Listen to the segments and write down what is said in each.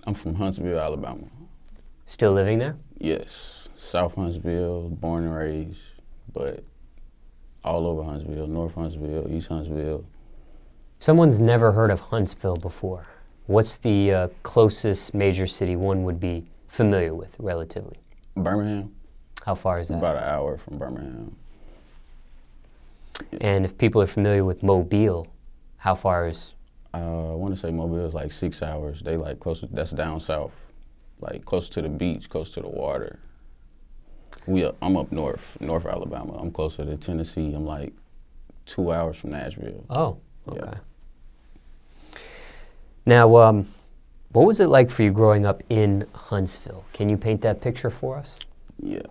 I'm from Huntsville, Alabama. Still living there? Yes, South Huntsville, born and raised, but all over Huntsville, North Huntsville, East Huntsville. Someone's never heard of Huntsville before. What's the closest major city one would be familiar with, relatively? Birmingham. How far is that? About an hour from Birmingham. And if people are familiar with Mobile, how far is? I want to say Mobile is like 6 hours. They like closer, that's down south, like close to the beach, close to the water. I'm up north Alabama. I'm closer to Tennessee. I'm like 2 hours from Nashville. Oh, okay. Yeah. Now, what was it like for you growing up in Huntsville? Can you paint that picture for us? Yeah.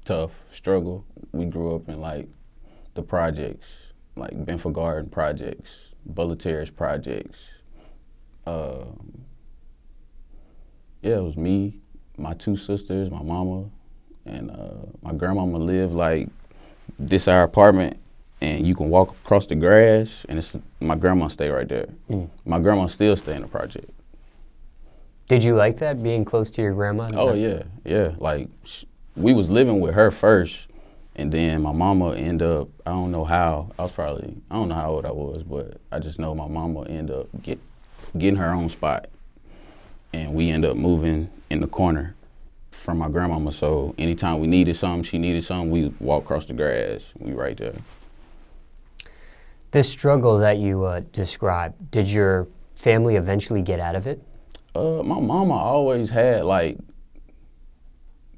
Tough, struggle. We grew up in like the projects, like Benford Garden projects, Butler Terrace projects. Yeah, it was me, my 2 sisters, my mama, and my grandmama lived like this our apartment, and you can walk across the grass, and my grandma stay right there. My grandma still stay in the project. Did you like that, being close to your grandma? Oh yeah, yeah. Like we was living with her first, and then my mama ended up, I don't know how, I don't know how old I was, but I just know my mama ended up getting her own spot, and we ended up moving in the corner from my grandmama. So anytime we needed something, she needed something, we would walk across the grass, we right there. This struggle that you described, did your family eventually get out of it? My mama always had like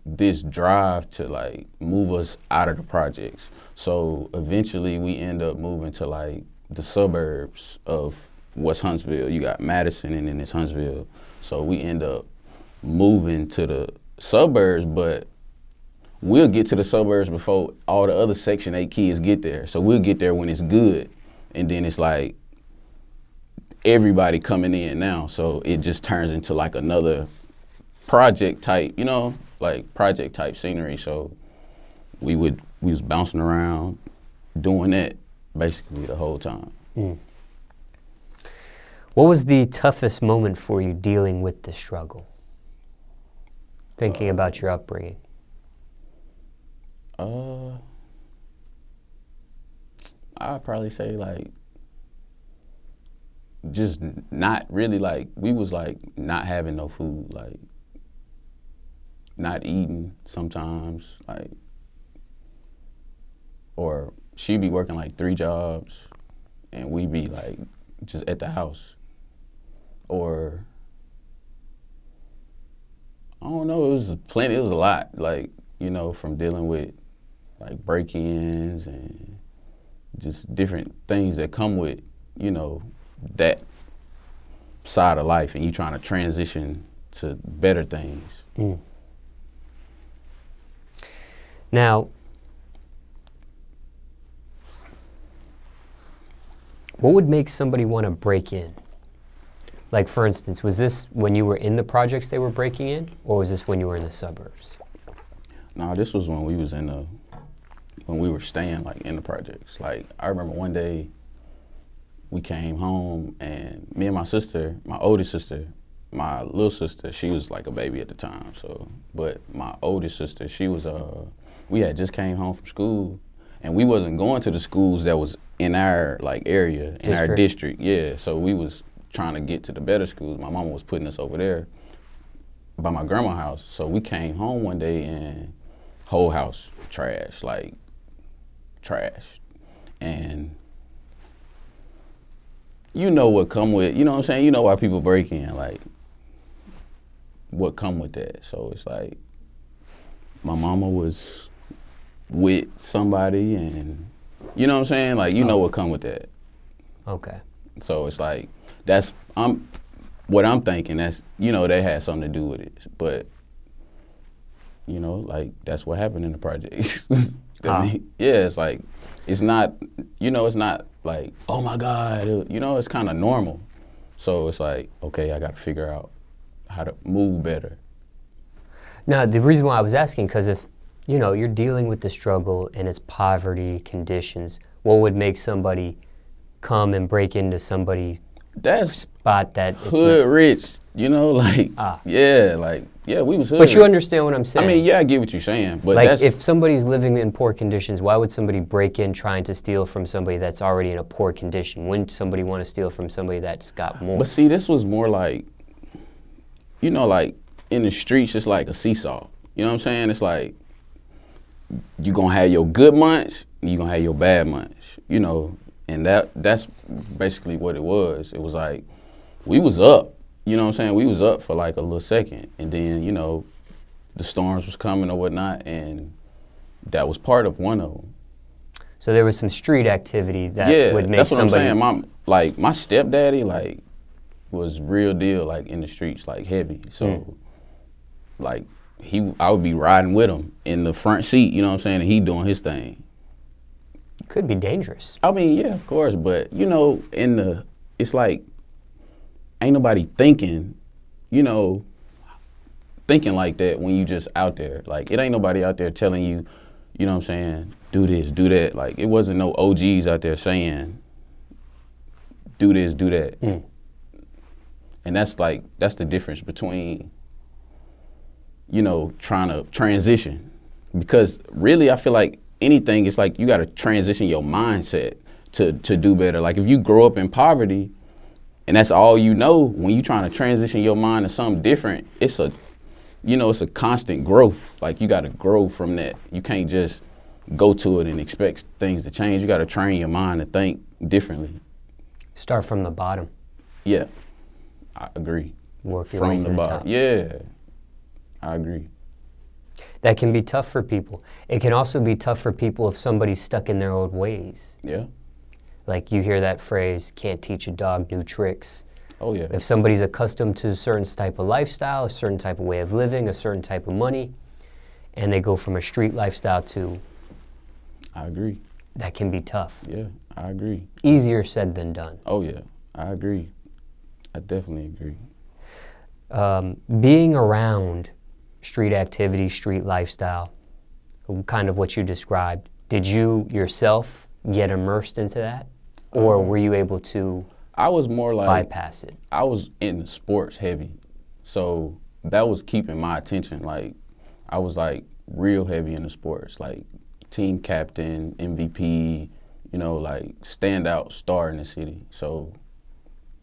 this drive to like move us out of the projects. So eventually we end up moving to like the suburbs of West Huntsville. You got Madison and then it's Huntsville. So we end up moving to the suburbs, but we'll get to the suburbs before all the other Section 8 kids get there. So we'll get there when it's good. And then it's like everybody coming in now. So it just turns into like another project type, you know, like project type scenery. So we was bouncing around doing that basically the whole time. What was the toughest moment for you dealing with the struggle? Thinking about your upbringing. I'd probably say like just not really, like we was like not having no food, like not eating sometimes, like, or she'd be working like 3 jobs and we'd be like just at the house. Or I don't know, it was a lot, like, you know, from dealing with like break-ins and just different things that come with, you know, that side of life, and you trying to transition to better things. Now, what would make somebody want to break in? Like, for instance, was this when you were in the projects they were breaking in, or was this when you were in the suburbs? No, this was when we was when we were staying like in the projects. Like, I remember one day we came home and me and my sister, my oldest sister, my little sister, she was like a baby at the time, so, but my oldest sister, she was, we had just came home from school, and we wasn't going to the schools that was in our like area, in our district, yeah, so we was trying to get to the better schools. My mama was putting us over there by my grandma's house, so we came home one day and whole house trash, like trash, and you know what come with, you know what I'm saying? You know why people break in, like, what come with that. So it's like, my mama was with somebody and, you know what I'm saying? Like, you know what come with that. Okay. So it's like, what I'm thinking, that's, you know, they had something to do with it. But, you know, like, that's what happened in the project. Yeah, it's like, it's not, you know, it's not like, oh my God, you know, it's kind of normal. So it's like, okay, I got to figure out how to move better. Now, the reason why I was asking, because if, you know, you're dealing with the struggle and it's poverty conditions, what would make somebody come and break into somebody That's spot that it's hood rich, you know, like, yeah, we was hood But rich. you understand what I'm saying? I mean, yeah, I get what you're saying, but like, that's, if somebody's living in poor conditions, why would somebody break in trying to steal from somebody that's already in a poor condition? Wouldn't somebody want to steal from somebody that's got more? but see, this was more like, you know, like, in the streets, it's like a seesaw. You know what I'm saying? It's like, you gonna have your good months, and you gonna have your bad months, you know, and that's basically what it was. It was like, we was up. You know what I'm saying? We was up for like a little second, and then, you know, the storms was coming or whatnot, and that was part of one of them. So there was some street activity that would make somebody... Yeah, that's what I'm saying. My stepdaddy, like, was real deal, like, in the streets, like, heavy. So, like, I would be riding with him in the front seat, you know what I'm saying, and he doing his thing. Could be dangerous. I mean, yeah, of course, but, you know, it's like, ain't nobody thinking, you know, thinking like that when you just out there. Like, it ain't nobody out there telling you, you know what I'm saying, do this, do that. Like, it wasn't no OGs out there saying, do this, do that. And that's the difference between, you know, trying to transition. Because really, I feel like anything, it's like you got to transition your mindset to do better. Like, if you grow up in poverty, and that's all you know, when you're trying to transition your mind to something different, it's a constant growth. Like, you got to grow from that. You can't just go to it and expect things to change. You got to train your mind to think differently. Start from the bottom. Yeah, I agree. Work your way to the top. Yeah, I agree. That can be tough for people. It can also be tough for people if somebody's stuck in their old ways. Yeah. Like, you hear that phrase, can't teach a dog new tricks. Oh, yeah. If somebody's accustomed to a certain type of lifestyle, a certain type of way of living, a certain type of money, and they go from a street lifestyle to... I agree. That can be tough. Yeah, I agree. Easier said than done. Oh, yeah, I agree. I definitely agree. Being around street activity, street lifestyle, kind of what you described, did you yourself get immersed into that? Or were you able to I was more like bypass it? I was in sports heavy. So that was keeping my attention. Like, I was like real heavy in the sports, like team captain, MVP, you know, like standout star in the city. So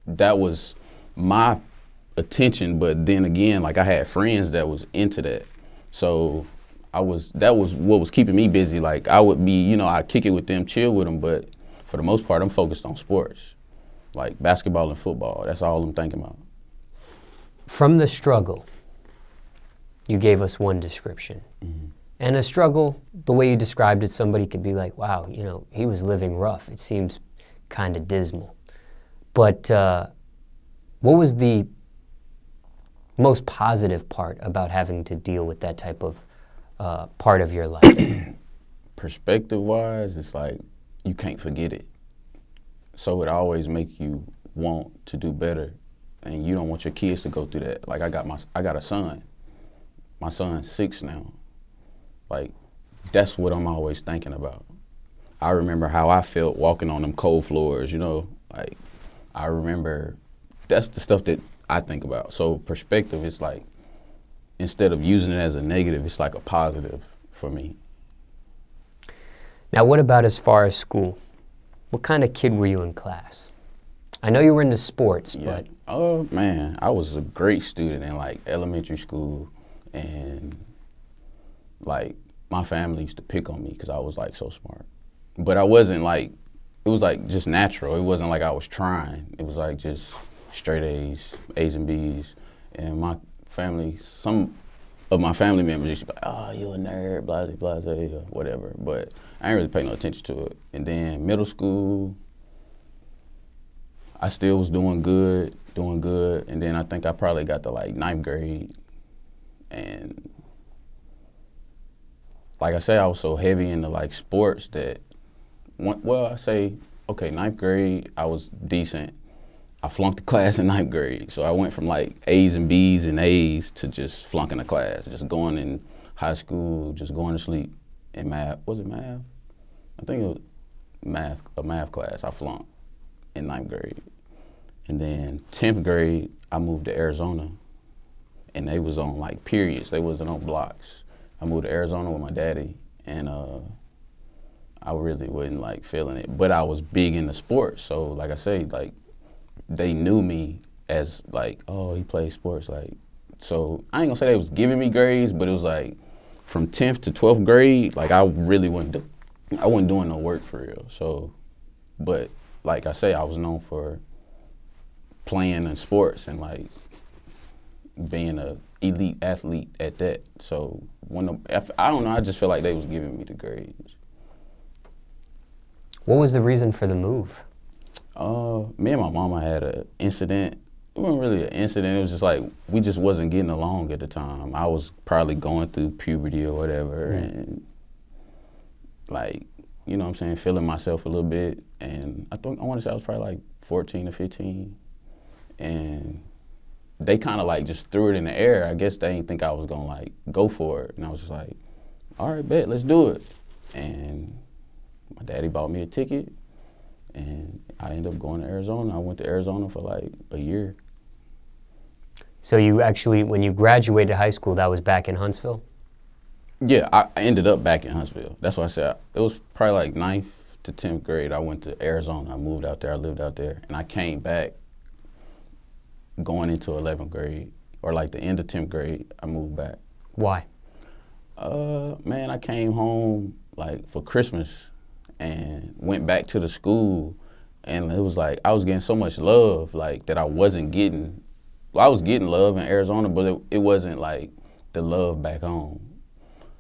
that was my attention, but then again, like, I had friends that was into that. So that was what was keeping me busy. Like, I would be, you know, I'd kick it with them, chill with them, but for the most part, I'm focused on sports, like basketball and football. That's all I'm thinking about. From the struggle, you gave us one description. And a struggle, the way you described it, somebody could be like, wow, you know, he was living rough. It seems kind of dismal. But what was the most positive part about having to deal with that type of part of your life? Perspective-wise, it's like, you can't forget it. So it always makes you want to do better, and you don't want your kids to go through that. Like, I got a son. My son's 6 now. Like, that's what I'm always thinking about. I remember how I felt walking on them cold floors, you know? Like, I remember, that's the stuff that I think about. So perspective is like, instead of using it as a negative, it's like a positive for me. Now, what about as far as school? What kind of kid were you in class? I know you were into sports, but... Oh, man, I was a great student in, like, elementary school, and, like, my family used to pick on me because I was, like, so smart. But I wasn't, like, it was, like, just natural. It wasn't like I was trying. It was, like, just straight A's and B's. And my family, some of my family members used to be like, oh, you a nerd, blase, blase, or whatever. But I didn't really pay no attention to it. And then middle school, I still was doing good. And then I think I probably got to like 9th grade. And like I say, I was so heavy into like sports that, well, I say, okay, 9th grade, I was decent. I flunked the class in 9th grade. So I went from like A's and B's and A's to just flunking the class, just going in high school, just going to sleep in math. Was it math? I think it was math, a math class I flunked in 9th grade. And then 10th grade, I moved to Arizona. And they was on like periods. They wasn't on blocks. I moved to Arizona with my daddy, and I really wasn't like feeling it. But I was big into sports, so like I say, like they knew me as like, oh, he plays sports, like. So I ain't gonna say they was giving me grades, but it was like from 10th to 12th grade, like I really I wasn't doing no work for real. So, but like I say, I was known for playing in sports and like being a elite athlete at that. So I don't know, I just feel like they was giving me the grades. What was the reason for the move? Me and my mama had an incident. It wasn't really an incident, it was just like we just wasn't getting along at the time. I was probably going through puberty or whatever, and like, you know what I'm saying, feeling myself a little bit. And I want to say I was probably like 14 or 15. And they kind of like just threw it in the air. I guess they didn't think I was gonna like go for it. And I was just like, all right, bet, let's do it. And my daddy bought me a ticket, and I ended up going to Arizona. I went to Arizona for like a year. So you actually, when you graduated high school, that was back in Huntsville? Yeah, I ended up back in Huntsville. That's why I said it was probably like 9th to 10th grade. I went to Arizona. I moved out there. I lived out there, and I came back going into 11th grade, or like the end of 10th grade. I moved back. Why? Man, I came home like for Christmas and went back to the school, and it was like I was getting so much love like that I wasn't getting. Well, I was getting love in Arizona, but it wasn't like the love back home.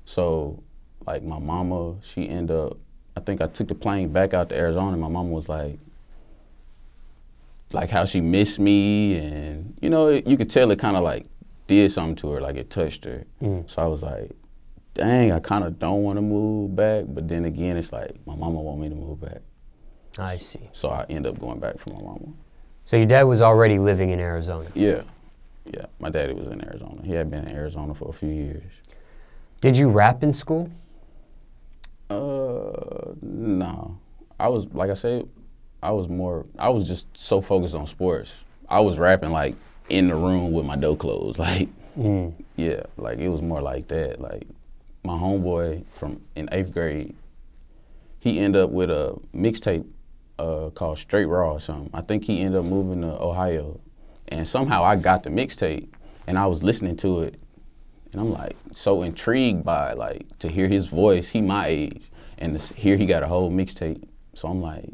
So like my mama, she ended up, I think I took the plane back out to Arizona, and my mama was like how she missed me, and you know, you could tell it kind of like did something to her, like it touched her. So I was like, dang, I kind of don't want to move back, but then again, it's like my mama want me to move back. I see. So I end up going back for my mama. So your dad was already living in Arizona? Yeah, yeah, my daddy was in Arizona. He had been in Arizona for a few years. Did you rap in school? No. I was, like I said, I was just so focused on sports. I was rapping like in the room with my door closed, like, yeah, like it was more like that. Like my homeboy in 8th grade, he ended up with a mixtape called Straight Raw or something. I think he ended up moving to Ohio, and somehow I got the mixtape, and I was listening to it, and I'm like so intrigued by like to hear his voice. He my age, and here he got a whole mixtape. So I'm like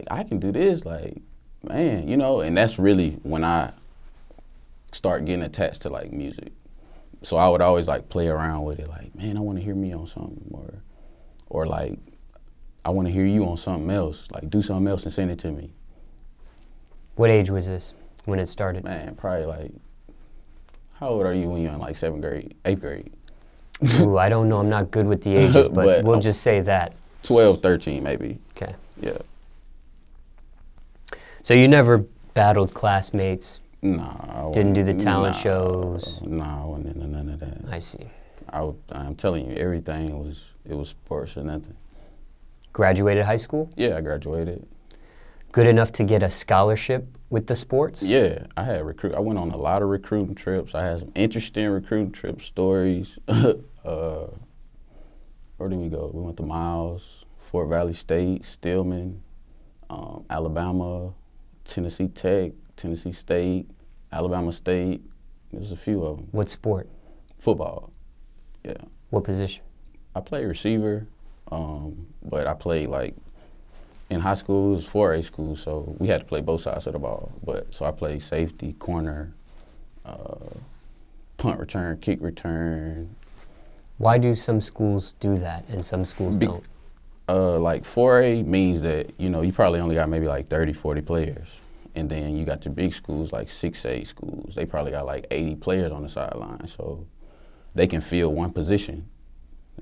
I can do this, like, man, you know. And that's really when I start getting attached to like music. So I would always like play around with it, like, man, I want to hear me on something, or like I want to hear you on something else, like do something else and send it to me. What age was this when it started? Man, probably like, how old are you when you're in like 7th grade, 8th grade? Ooh, I don't know, I'm not good with the ages, but we'll just say that. 12, 13 maybe. Okay. Yeah. So you never battled classmates? No. Didn't do the talent shows? No, I wasn't into none of that. I see. I'm telling you, everything was sports or nothing. Graduated high school? Yeah, I graduated. Good enough to get a scholarship with the sports? Yeah, I went on a lot of recruiting trips. I had some interesting recruiting trip stories. Where did we go? We went to Miles, Fort Valley State, Stillman, Alabama, Tennessee Tech, Tennessee State, Alabama State. There's a few of them. What sport? Football, yeah. What position? I played receiver, but I played like, in high school, it was 4A school, so we had to play both sides of the ball. So I played safety, corner, punt return, kick return. Why do some schools do that and some schools don't? Like 4A means that, you know, you probably only got maybe like 30, 40 players. And then you got the big schools like 6A schools. They probably got like 80 players on the sideline, so they can fill one position.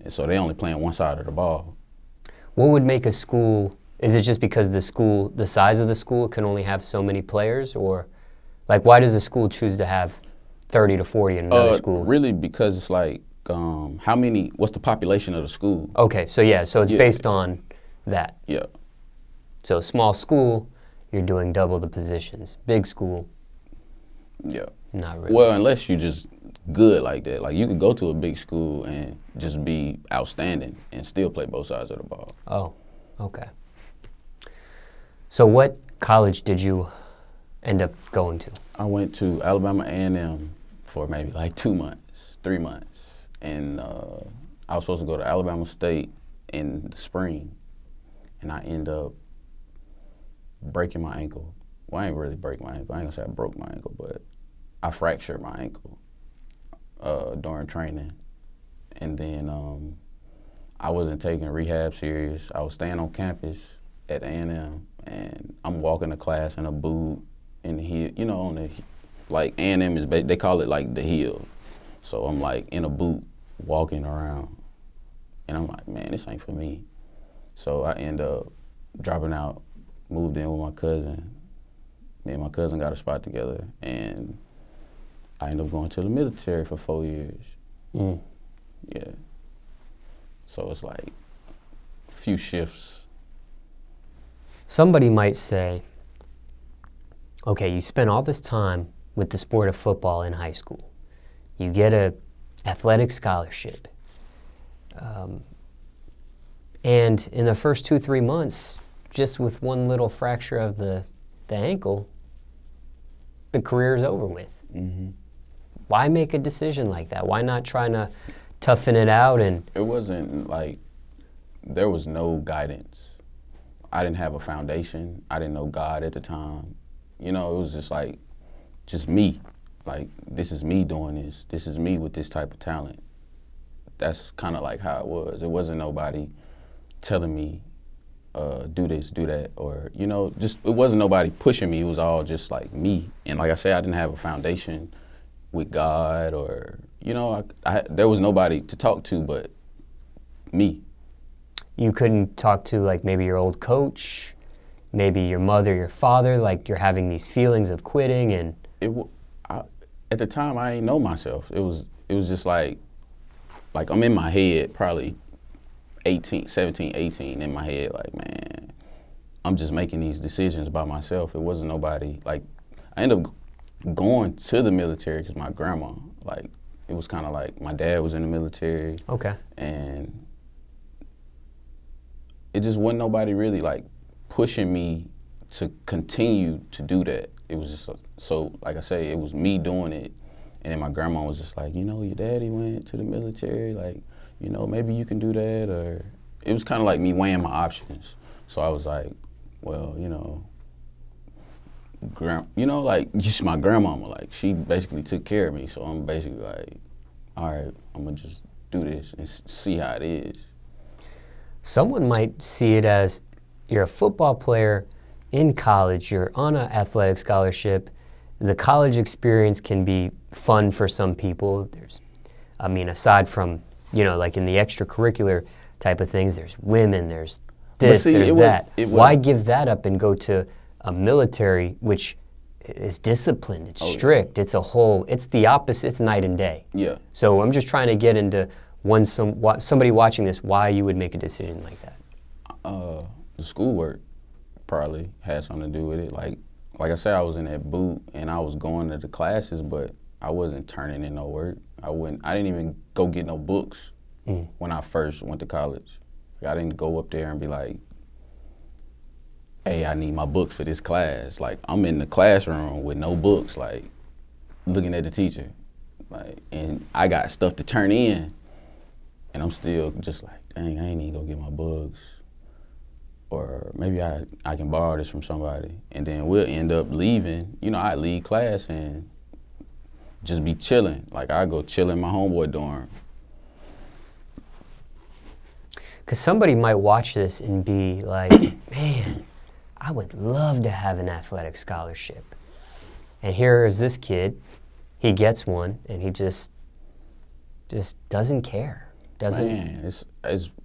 And so they only playing one side of the ball. What would make a school, is it just because the size of the school can only have so many players, or like why does a school choose to have 30 to 40 in another school? Really because it's like, what's the population of the school? Okay, so yeah, so it's based on that. Yeah. So a small school, you're doing double the positions. Big school, Yeah. not really. Well, unless you just good like that. Like, you could go to a big school and just be outstanding and still play both sides of the ball. Oh, okay. So what college did you end up going to? I went to Alabama A&M for maybe like 2 months, 3 months. And I was supposed to go to Alabama State in the spring. And I ended up breaking my ankle. Well, I ain't really break my ankle. I ain't gonna say I broke my ankle, but I fractured my ankle during training. And then I wasn't taking rehab serious. I was staying on campus at A&M, and I'm walking to class in a boot in the hill, you know, on the, like, A&M is, they call it like the hill. So I'm like in a boot walking around, and I'm like, man, this ain't for me. So I end up dropping out, moved in with my cousin. Me and my cousin got a spot together, and I ended up going to the military for 4 years. Mm. Yeah. So it's like a few shifts. Somebody might say, okay, you spent all this time with the sport of football in high school. You get a athletic scholarship. And in the first 2-3 months, just with one little fracture of the ankle, the career's over with. Mm-hmm. Why make a decision like that? Why not try to toughen it out? And it wasn't like, there was no guidance. I didn't have a foundation. I didn't know God at the time. You know, it was just like, just me. Like, this is me doing this. This is me with this type of talent. That's kind of like how it was. It wasn't nobody telling me, do this, do that, or, you know, just, it wasn't nobody pushing me. It was all just like me. And like I said, I didn't have a foundation with God, or, you know, there was nobody to talk to but me. You couldn't talk to, like, maybe your old coach, maybe your mother, your father, like you're having these feelings of quitting, and at the time I didn't know myself. It was just like I'm in my head, probably 17, 18 in my head, like, man, I'm just making these decisions by myself. It wasn't nobody, like, I ended up going to the military because my grandma, like, it was kind of like my dad was in the military. Okay. And it just wasn't nobody really, like, pushing me to continue to do that. It was just, so like I say, it was me doing it. And then my grandma was just like, you know, your daddy went to the military, like, you know, maybe you can do that, or it was kind of like me weighing my options. So I was like, well, you know, like, just my grandmama, like, she basically took care of me. So I'm basically like, all right, I'm gonna just do this and see how it is. Someone might see it as, you're a football player in college, you're on an athletic scholarship. The college experience can be fun for some people. There's, I mean, aside from, you know, like in the extracurricular type of things, there's women, there's this, there's that. Why give that up and go to a military, which is disciplined, it's strict, it's a whole, it's the opposite, it's night and day. Yeah. So I'm just trying to get into somebody watching this, why you would make a decision like that. The schoolwork probably had something to do with it. Like I said, I was in that boot and I was going to the classes, but I wasn't turning in no work. I didn't even go get no books when I first went to college. Like, I didn't go up there and be like, hey, I need my books for this class. Like, I'm in the classroom with no books, like, looking at the teacher. Like, and I got stuff to turn in, and I'm still just like, dang, I ain't even go get my books. Or maybe I can borrow this from somebody. And then we'll end up leaving. You know, I leave class and just be chilling. Like, I go chill in my homeboy dorm. Because somebody might watch this and be like, man, I would love to have an athletic scholarship. And here is this kid, he gets one, and he just doesn't care. Man,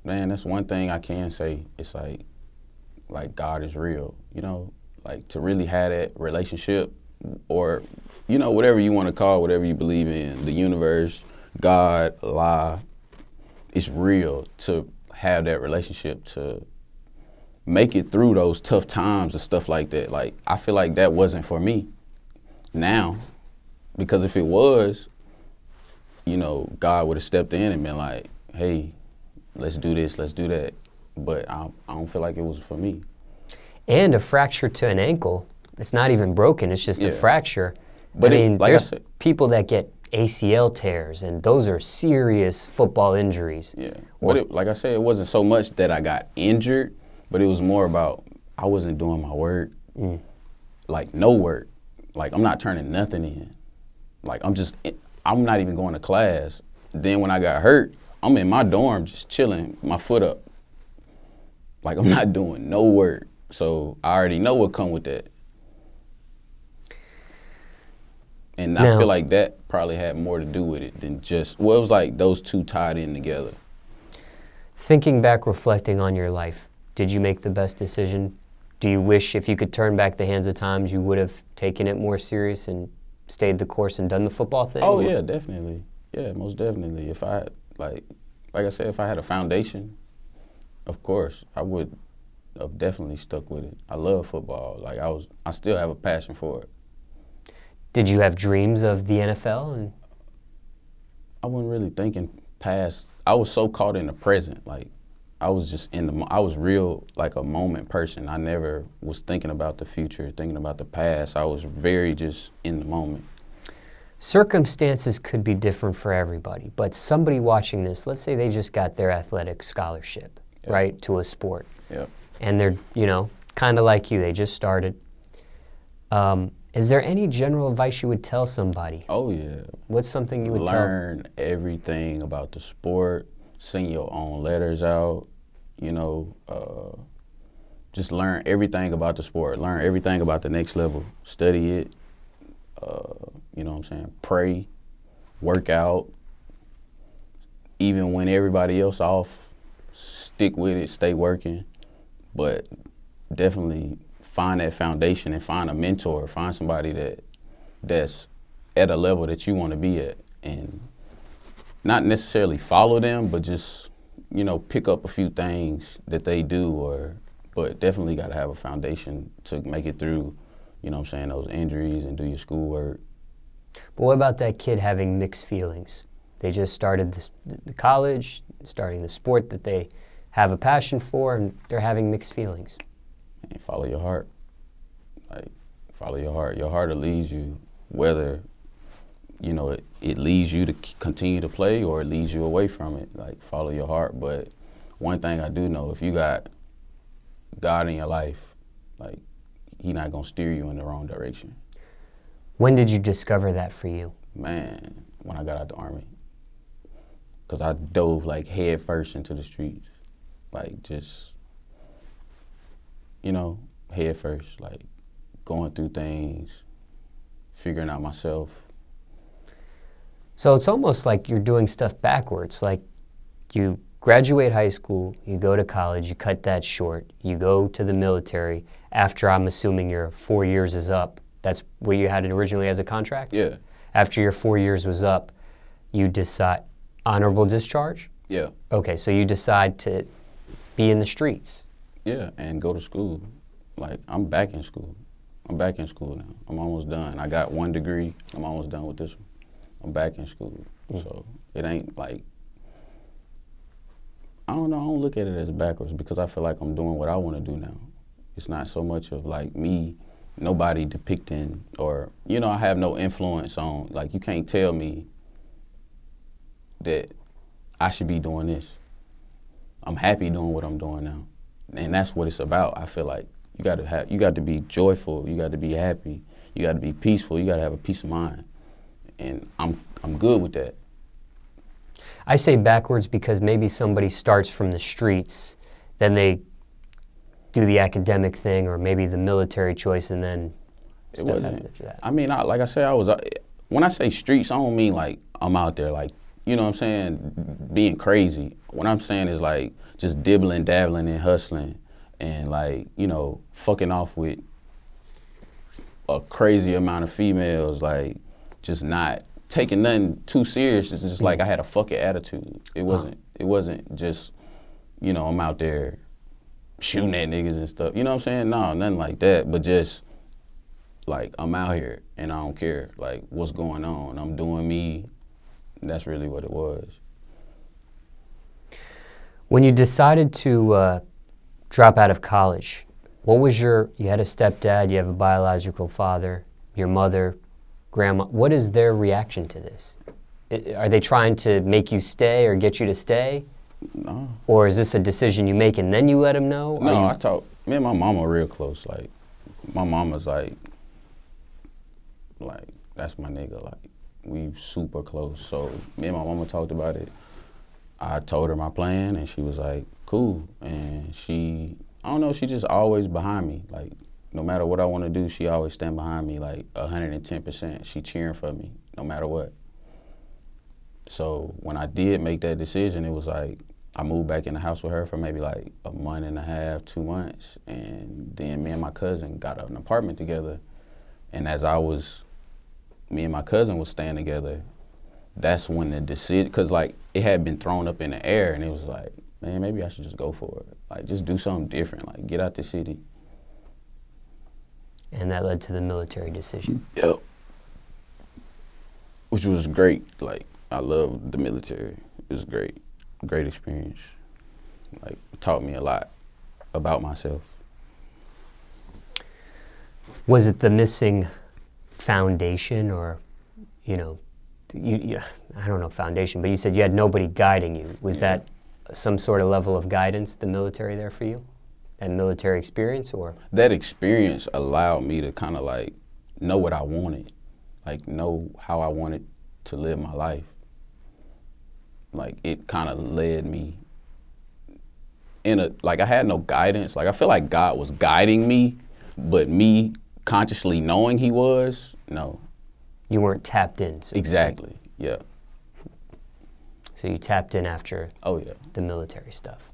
that's one thing I can say. It's like God is real, you know? Like, to really have that relationship, or, you know, whatever you want to call, whatever you believe in, the universe, God, Allah, it's real to have that relationship, to make it through those tough times and stuff like that. Like, I feel like that wasn't for me now, because if it was, you know, God would have stepped in and been like, hey, let's do this, let's do that. But I don't feel like it was for me. And a fracture to an ankle, it's not even broken, it's just a fracture. But I mean, like there's I said, people that get ACL tears, and those are serious football injuries. Yeah, but like I said, it wasn't so much that I got injured, but it was more about I wasn't doing my work, like no work. Like, I'm not turning nothing in. Like, I'm not even going to class. Then when I got hurt, I'm in my dorm just chilling, my foot up. Like, I'm not doing no work. So I already know what come with that. And I feel like that probably had more to do with it than just, well, it was like those two tied in together. Thinking back, reflecting on your life, did you make the best decision? Do you wish if you could turn back the hands of times, you would have taken it more serious and stayed the course and done the football thing? Oh, yeah, definitely. Yeah, most definitely. If I, like I said, if I had a foundation, of course, I would have definitely stuck with it. I love football. Like, I still have a passion for it. Did you have dreams of the NFL? And I wasn't really thinking past. I was so caught in the present. Like, I was just I was real, like, a moment person. I never was thinking about the future, thinking about the past. I was very just in the moment. Circumstances could be different for everybody, but somebody watching this, let's say they just got their athletic scholarship, right, to a sport. Yep. And they're, you know, kind of like you, they just started. Is there any general advice you would tell somebody? Oh, yeah. What's something you would learn everything about the sport, send your own letters out, you know, just learn everything about the sport, learn everything about the next level, study it, you know what I'm saying, pray, work out, even when everybody else off, stick with it, stay working, but definitely find that foundation and find a mentor, find somebody that's at a level that you want to be at, and not necessarily follow them, but just, you know, pick up a few things that they do, but definitely got to have a foundation to make it through, you know what I'm saying, those injuries and do your schoolwork. But what about that kid having mixed feelings? They just started the college, starting the sport that they have a passion for, and they're having mixed feelings. And follow your heart. Like, follow your heart. Your heart will lead you, whether, you know, it leads you to continue to play or it leads you away from it. Like, follow your heart. But one thing I do know, if you got God in your life, like, He's not gonna steer you in the wrong direction. When did you discover that for you? Man, when I got out the Army. Because I dove, like, head first into the streets. Like, just, you know, head first, like, going through things, figuring out myself. So it's almost like you're doing stuff backwards. Like, you graduate high school, you go to college, you cut that short, you go to the military. After, I'm assuming, your 4 years is up, that's what you had originally as a contract? Yeah. After your 4 years was up, you decide, honorable discharge? Yeah. Okay, so you decide to be in the streets. Yeah, and go to school. Like, I'm back in school. I'm back in school now. I'm almost done. I got 1 degree. I'm almost done with this one. I'm back in school. So it ain't like, I don't know, I don't look at it as backwards because I feel like I'm doing what I want to do now. It's not so much of like me, nobody depicting, or, you know, I have no influence on, like, you can't tell me that I should be doing this. I'm happy doing what I'm doing now. And that's what it's about. I feel like you got to be joyful, you got to be happy, you got to be peaceful, you got to have a peace of mind. And I'm good with that. I say backwards because maybe somebody starts from the streets, then they do the academic thing, or maybe the military choice, and then It wasn't. I mean, like I said, when I say streets, I don't mean like I'm out there like, you know what I'm saying, being crazy. What I'm saying is like just dibbling, dabbling, and hustling, and like, you know, fucking off with a crazy amount of females, like just not taking nothing too serious. It's just like I had a fucking attitude. It wasn't just, you know, I'm out there shooting at niggas and stuff. You know what I'm saying? No, nothing like that. But just like I'm out here and I don't care like what's going on. I'm doing me. That's really what it was. When you decided to drop out of college, what was you had a stepdad, you have a biological father, your mother, grandma. What is their reaction to this? Are they trying to make you stay or get you to stay? No. Or is this a decision you make and then you let them know? No, me and my mama are real close. Like, my mama's like, that's my nigga. Like, we super close. So me and my mama talked about it. I told her my plan and she was like, cool. And I don't know, she just always behind me. Like, no matter what I want to do, she always stand behind me, like 110%. She cheering for me, no matter what. So when I did make that decision, it was like, I moved back in the house with her for maybe like a month and a half, 2 months. And then me and my cousin got an apartment together. And as me and my cousin was staying together, that's when the decision, cause like it had been thrown up in the air and it was like, man, maybe I should just go for it. Like just do something different, like get out the city. And that led to the military decision. Yep. Which was great. Like, I loved the military. It was great. Great experience. Like, it taught me a lot about myself. Was it the missing foundation or, you know, I don't know foundation, but you said you had nobody guiding you. Was that some sort of level of guidance, the military there for you? And military experience, or? That experience allowed me to kind of like know what I wanted, like know how I wanted to live my life. Like it kind of led me like I had no guidance. Like I feel like God was guiding me, but me consciously knowing he was, no. You weren't tapped in. So exactly, yeah. So you tapped in after the military stuff.